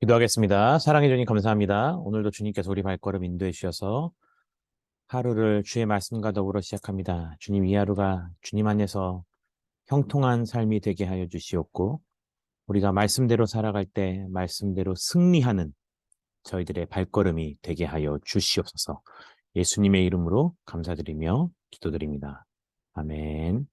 기도하겠습니다. 사랑해 주님 감사합니다. 오늘도 주님께서 우리 발걸음 인도해 주셔서 하루를 주의 말씀과 더불어 시작합니다. 주님, 이 하루가 주님 안에서 형통한 삶이 되게 하여 주시옵고, 우리가 말씀대로 살아갈 때 말씀대로 승리하는 저희들의 발걸음이 되게 하여 주시옵소서. 예수님의 이름으로 감사드리며 기도드립니다. 아멘.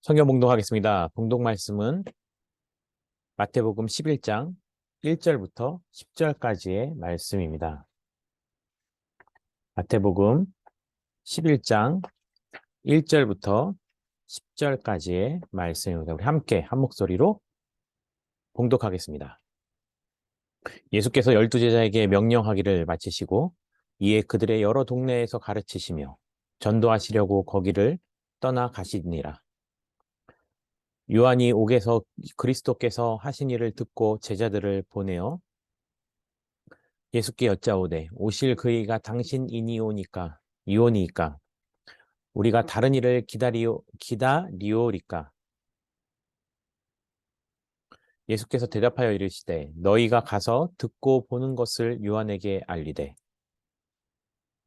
성경 봉독하겠습니다. 봉독 말씀은 마태복음 11장 1절부터 10절까지의 말씀입니다. 마태복음 11장 1절부터 10절까지의 말씀입니다. 우리 함께 한 목소리로 봉독하겠습니다. 예수께서 12제자에게 명령하기를 마치시고 이에 그들의 여러 동네에서 가르치시며 전도하시려고 거기를 떠나 가시니라. 요한이 옥에서 그리스도께서 하신 일을 듣고 제자들을 보내어 예수께 여짜오되 오실 그이가 당신이니오니까 이오니이까 우리가 다른 일을 기다리오리까. 예수께서 대답하여 이르시되 너희가 가서 듣고 보는 것을 요한에게 알리되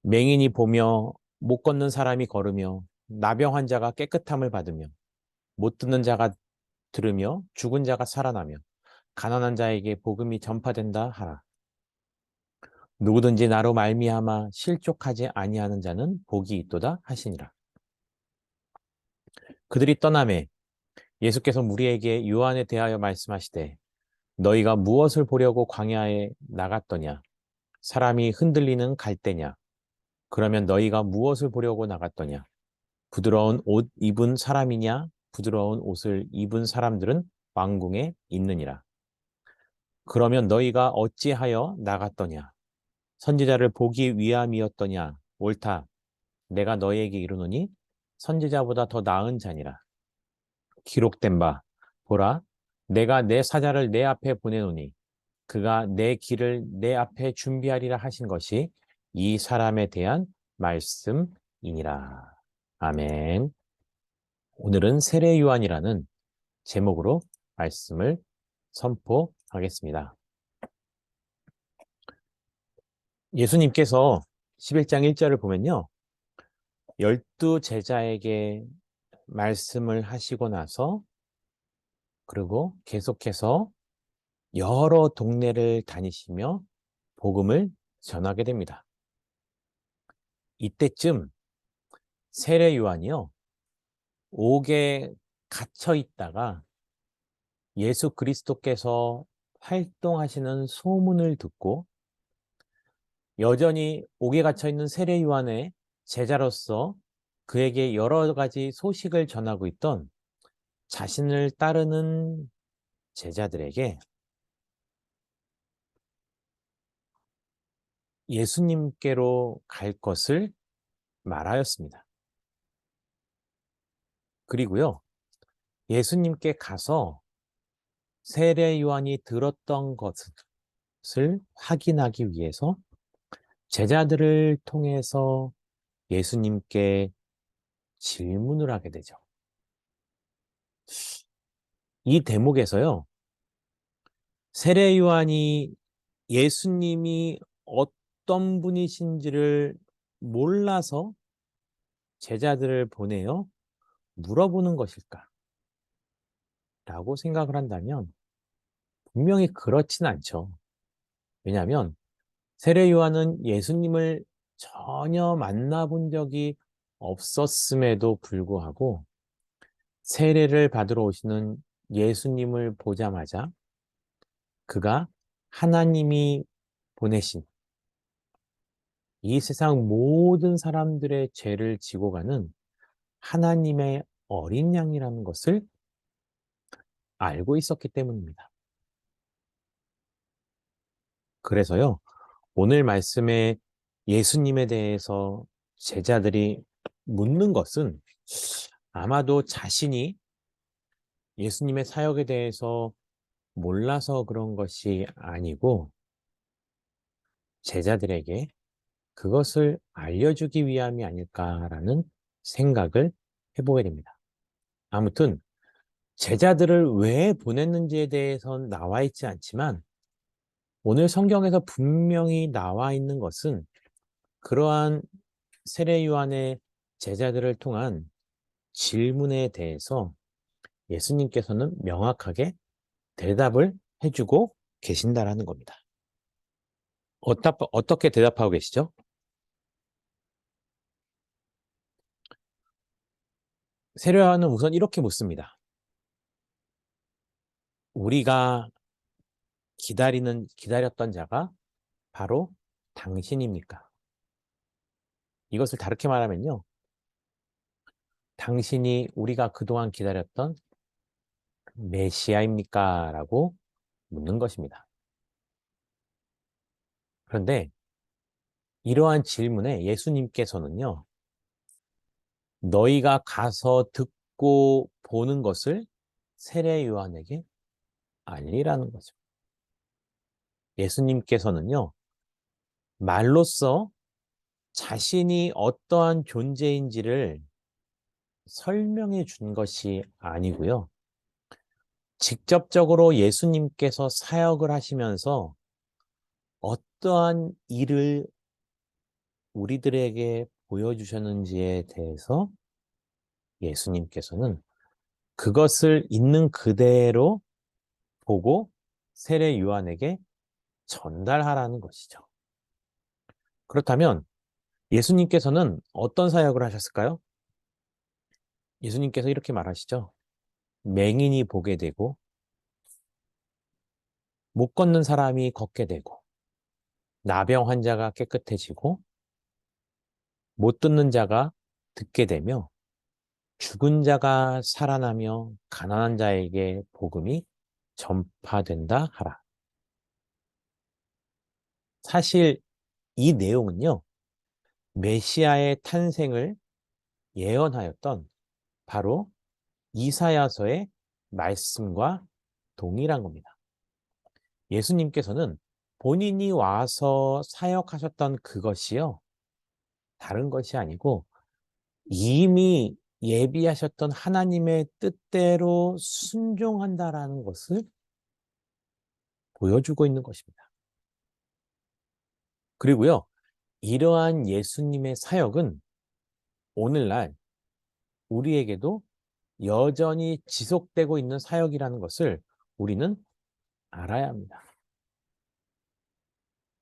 맹인이 보며 못 걷는 사람이 걸으며 나병 환자가 깨끗함을 받으며 못 듣는 자가 들으며 죽은 자가 살아나며 가난한 자에게 복음이 전파된다 하라. 누구든지 나로 말미암아 실족하지 아니하는 자는 복이 있도다 하시니라. 그들이 떠나매 예수께서 무리에게 요한에 대하여 말씀하시되 너희가 무엇을 보려고 광야에 나갔더냐? 사람이 흔들리는 갈대냐? 그러면 너희가 무엇을 보려고 나갔더냐? 부드러운 옷 입은 사람이냐? 부드러운 옷을 입은 사람들은 왕궁에 있느니라. 그러면 너희가 어찌하여 나갔더냐? 선지자를 보기 위함이었더냐? 옳다. 내가 너희에게 이르노니 선지자보다 더 나은 자니라. 기록된 바 보라 내가 내 사자를 내 앞에 보내노니 그가 내 길을 내 앞에 준비하리라 하신 것이 이 사람에 대한 말씀이니라. 아멘. 오늘은 세례 요한이라는 제목으로 말씀을 선포하겠습니다. 예수님께서 11장 1절을 보면요. 12제자에게 말씀을 하시고 나서 그리고 계속해서 여러 동네를 다니시며 복음을 전하게 됩니다. 이때쯤 세례 요한이요. 옥에 갇혀 있다가 예수 그리스도께서 활동하시는 소문을 듣고 여전히 옥에 갇혀 있는 세례 요한의 제자로서 그에게 여러 가지 소식을 전하고 있던 자신을 따르는 제자들에게 예수님께로 갈 것을 말하였습니다. 그리고요, 예수님께 가서 세례 요한이 들었던 것을 확인하기 위해서 제자들을 통해서 예수님께 질문을 하게 되죠. 이 대목에서요, 세례 요한이 예수님이 어떤 분이신지를 몰라서 제자들을 보내요 물어보는 것일까? 라고 생각을 한다면 분명히 그렇진 않죠. 왜냐하면 세례 요한은 예수님을 전혀 만나본 적이 없었음에도 불구하고 세례를 받으러 오시는 예수님을 보자마자 그가 하나님이 보내신 이 세상 모든 사람들의 죄를 지고 가는 하나님의 어린 양이라는 것을 알고 있었기 때문입니다. 그래서요, 오늘 말씀에 예수님에 대해서 제자들이 묻는 것은 아마도 자신이 예수님의 사역에 대해서 몰라서 그런 것이 아니고 제자들에게 그것을 알려주기 위함이 아닐까라는 생각을 해보게 됩니다. 아무튼 제자들을 왜 보냈는지에 대해서는 나와 있지 않지만 오늘 성경에서 분명히 나와 있는 것은 그러한 세례 요한의 제자들을 통한 질문에 대해서 예수님께서는 명확하게 대답을 해주고 계신다라는 겁니다. 어떻게 대답하고 계시죠? 세례 요한은 우선 이렇게 묻습니다. 우리가 기다렸던 자가 바로 당신입니까? 이것을 다르게 말하면요. 당신이 우리가 그동안 기다렸던 메시아입니까? 라고 묻는 것입니다. 그런데 이러한 질문에 예수님께서는요, 너희가 가서 듣고 보는 것을 세례 요한에게 알리라는 거죠. 예수님께서는요, 말로써 자신이 어떠한 존재인지를 설명해 준 것이 아니고요. 직접적으로 예수님께서 사역을 하시면서 어떠한 일을 우리들에게 보여주셨는지에 대해서 예수님께서는 그것을 있는 그대로 보고 세례 요한에게 전달하라는 것이죠. 그렇다면 예수님께서는 어떤 사역을 하셨을까요? 예수님께서 이렇게 말하시죠. 맹인이 보게 되고 못 걷는 사람이 걷게 되고 나병 환자가 깨끗해지고 못 듣는 자가 듣게 되며 죽은 자가 살아나며 가난한 자에게 복음이 전파된다 하라. 사실 이 내용은요. 메시아의 탄생을 예언하였던 바로 이사야서의 말씀과 동일한 겁니다. 예수님께서는 본인이 와서 사역하셨던 그것이요. 다른 것이 아니고 이미 예비하셨던 하나님의 뜻대로 순종한다라는 것을 보여주고 있는 것입니다. 그리고요, 이러한 예수님의 사역은 오늘날 우리에게도 여전히 지속되고 있는 사역이라는 것을 우리는 알아야 합니다.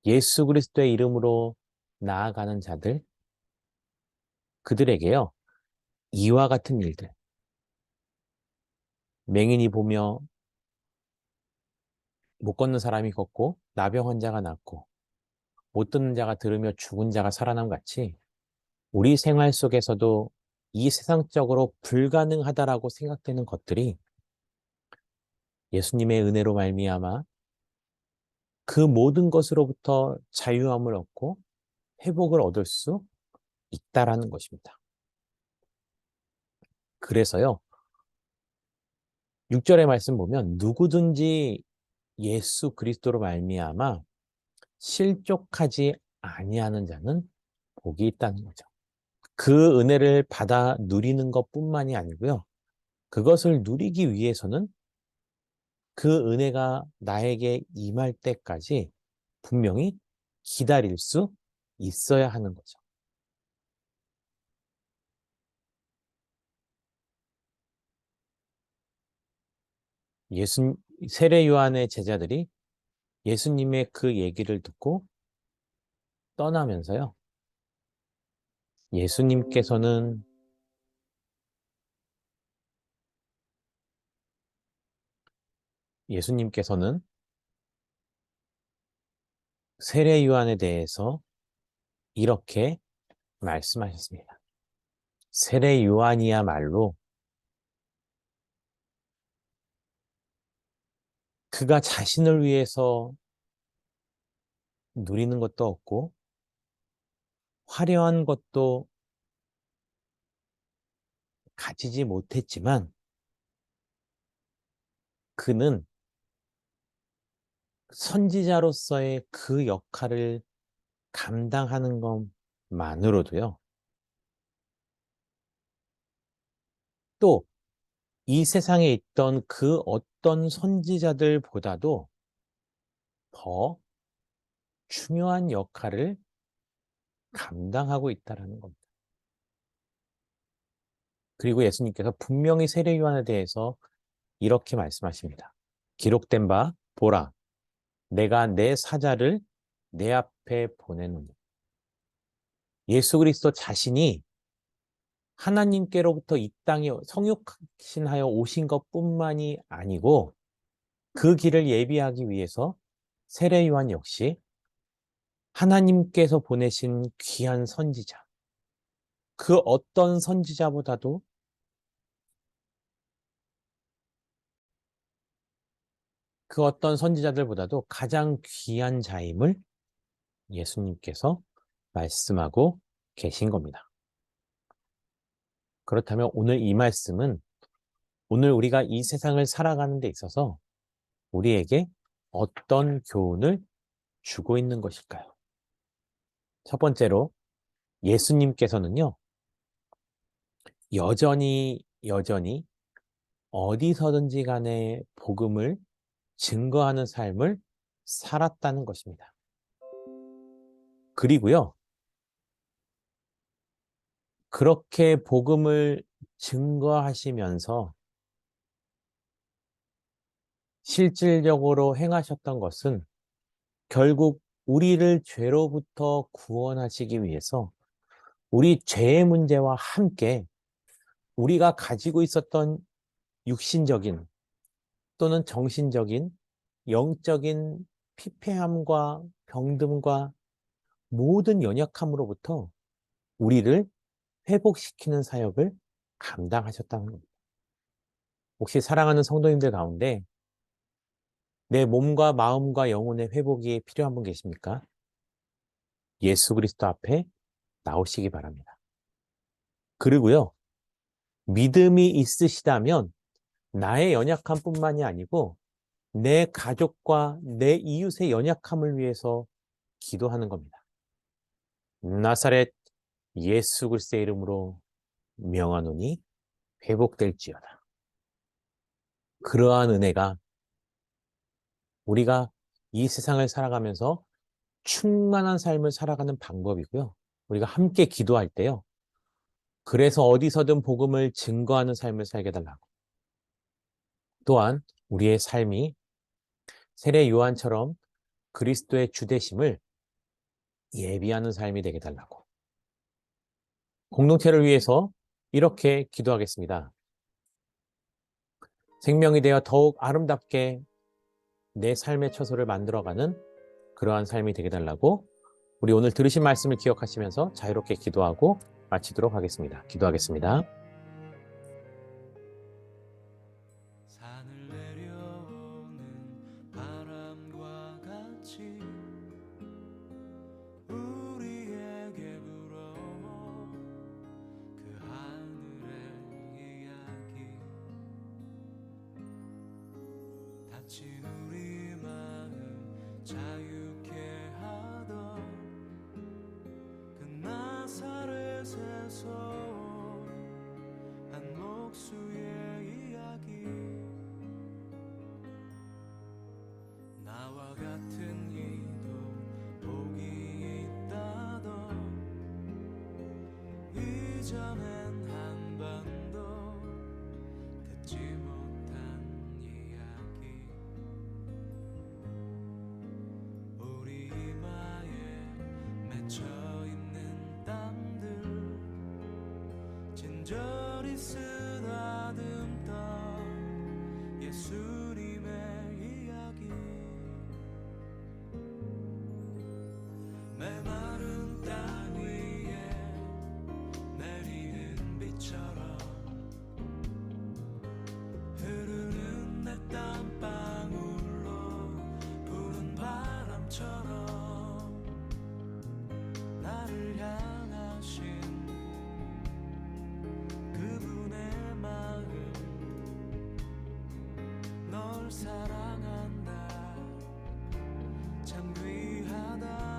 예수 그리스도의 이름으로 나아가는 자들, 그들에게요, 이와 같은 일들, 맹인이 보며 못 걷는 사람이 걷고 나병 환자가 낫고 못 듣는 자가 들으며 죽은 자가 살아남 같이 우리 생활 속에서도 이 세상적으로 불가능하다라고 생각되는 것들이 예수님의 은혜로 말미암아 그 모든 것으로부터 자유함을 얻고 회복을 얻을 수 있다라는 것입니다. 그래서요, 6절의 말씀 보면 누구든지 예수 그리스도로 말미암아 실족하지 아니하는 자는 복이 있다는 거죠. 그 은혜를 받아 누리는 것뿐만이 아니고요. 그것을 누리기 위해서는 그 은혜가 나에게 임할 때까지 분명히 기다릴 수 있어야 하는 거죠. 세례 요한의 제자들이 예수님의 그 얘기를 듣고 떠나면서요. 예수님께서는 예수님께서는 세례 요한에 대해서 이렇게 말씀하셨습니다. 세례 요한이야말로 그가 자신을 위해서 누리는 것도 없고 화려한 것도 가지지 못했지만 그는 선지자로서의 그 역할을 감당하는 것만으로도요. 또 이 세상에 있던 그 어떤 선지자들보다도 더 중요한 역할을 감당하고 있다는 겁니다. 그리고 예수님께서 분명히 세례 요한에 대해서 이렇게 말씀하십니다. 기록된 바 보라, 내가 내 사자를 내 앞에 보내노니. 예수 그리스도 자신이 하나님께로부터 이 땅에 성육신하여 오신 것뿐만이 아니고 그 길을 예비하기 위해서 세례 요한 역시 하나님께서 보내신 귀한 선지자, 그 어떤 선지자보다도 그 어떤 선지자들보다도 가장 귀한 자임을 예수님께서 말씀하고 계신 겁니다. 그렇다면 오늘 이 말씀은 오늘 우리가 이 세상을 살아가는 데 있어서 우리에게 어떤 교훈을 주고 있는 것일까요? 첫 번째로 예수님께서는요, 여전히 어디서든지 간에 복음을 증거하는 삶을 살았다는 것입니다. 그리고요, 그렇게 복음을 증거하시면서 실질적으로 행하셨던 것은 결국 우리를 죄로부터 구원하시기 위해서 우리 죄의 문제와 함께 우리가 가지고 있었던 육신적인 또는 정신적인 영적인 피폐함과 병듦과 모든 연약함으로부터 우리를 회복시키는 사역을 감당하셨다는 겁니다. 혹시 사랑하는 성도님들 가운데 내 몸과 마음과 영혼의 회복이 필요한 분 계십니까? 예수 그리스도 앞에 나오시기 바랍니다. 그리고요, 믿음이 있으시다면 나의 연약함뿐만이 아니고 내 가족과 내 이웃의 연약함을 위해서 기도하는 겁니다. 나사렛 예수 그리스도의 이름으로 명하노니 회복될지어다. 그러한 은혜가 우리가 이 세상을 살아가면서 충만한 삶을 살아가는 방법이고요. 우리가 함께 기도할 때요. 그래서 어디서든 복음을 증거하는 삶을 살게 달라고. 또한 우리의 삶이 세례 요한처럼 그리스도의 주되심을 예비하는 삶이 되게 달라고. 공동체를 위해서 이렇게 기도하겠습니다. 생명이 되어 더욱 아름답게 내 삶의 처소를 만들어가는 그러한 삶이 되게 달라고 우리 오늘 들으신 말씀을 기억하시면서 자유롭게 기도하고 마치도록 하겠습니다. 기도하겠습니다. 산을 내려오는 바람과 같이 우리에게 불어오 그 하늘의 이야기 다친 우리 마음 자유케 하던 그 나사렛에서 한 목수의 이야기 나와 같은 이도 복이 있다던 이전엔 한 번도 듣지 못한 이야기 간절히 쓰다듬던 예수님의 이야기 메마른 땅 위에 내리는 비처럼 흐르는 내 땀방울로 부는 바람처럼 나를 향하신 그분의 마음 널 사랑한다 참 귀하다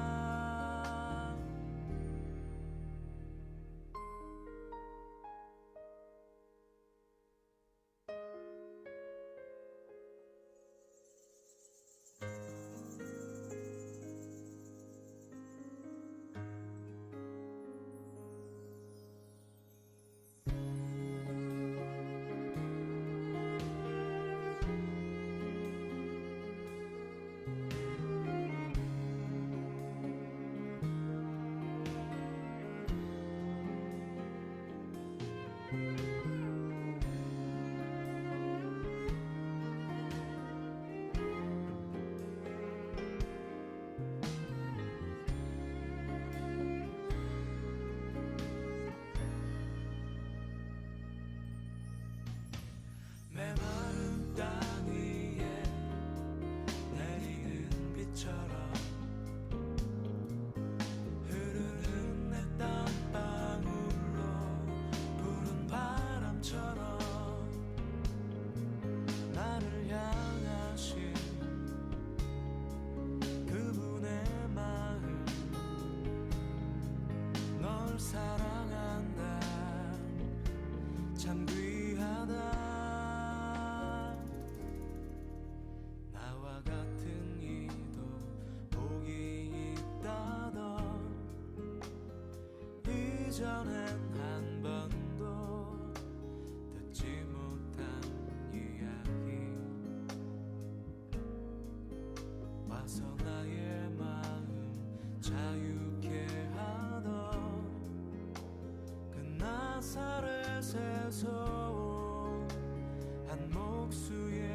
메마른 땅 위에 내리는 비처럼 흐르는 내 땀방울로 부는 바람처럼 나를 향하신 그분의 마음 널 사랑한다 참 귀하다 나와 같은 이도 복이 있다던 이전엔 한 번도 듣지 못한 이야기 와서 나의 마음 자유케 하던 그 나사렛에서 온 한 목수의